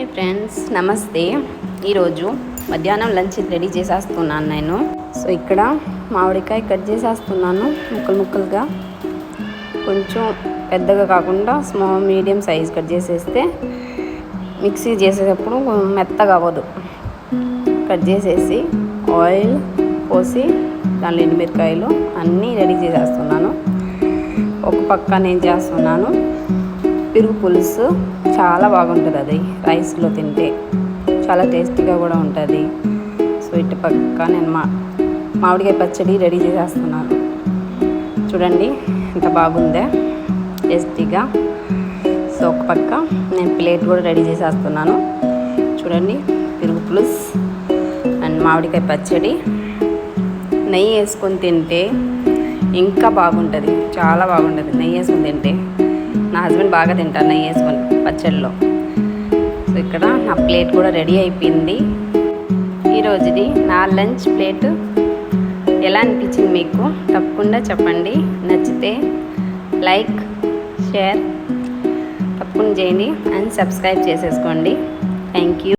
హే friends, నమస్తే. ఈరోజు మధ్యాహ్నం లంచ్ రెడీ చేసేస్తున్నాను నేను. సో ఇక్కడ మామిడికాయ కట్ చేసేస్తున్నాను ముక్కలు ముక్కలుగా, కొంచెం పెద్దగా కాకుండా మీడియం సైజ్ కట్ చేసేస్తే మిక్సీ చేసేటప్పుడు మెత్తగా అవ్వదు. కట్ చేసేసి ఆయిల్ పోసి దానిలో ఎండుమిరకాయలు అన్నీ రెడీ చేసేస్తున్నాను. ఒక పక్క నేను చేస్తున్నాను పెరుగు పులుసు. చాలా బాగుంటుంది, అది రైస్లో తింటే చాలా టేస్టీగా కూడా ఉంటుంది. సో ఇటు పక్క నేను మామిడికాయ పచ్చడి రెడీ చేసేస్తున్నాను. చూడండి ఎంత బాగుందే, టేస్టీగా. సో ఒక పక్క నేను ప్లేట్ కూడా రెడీ చేసేస్తున్నాను. చూడండి, పెరుగు పులుసు అండ్ మామిడికాయ పచ్చడి. నెయ్యి వేసుకొని తింటే ఇంకా బాగుంటుంది, చాలా బాగుంటుంది నెయ్యి వేసుకొని తింటే. నా హస్బెండ్ బాగా తింటారు నెయ్యి వేసుకొని పచ్చడిలో. సో ఇక్కడ నా ప్లేట్ కూడా రెడీ అయిపోయింది. ఈరోజుది నా లంచ్ ప్లేట్ ఎలా అనిపించింది మీకు తప్పకుండా చెప్పండి. నచ్చితే లైక్, షేర్ తప్పకుండా చేయండి అండ్ సబ్స్క్రైబ్ చేసేసుకోండి. Thank you.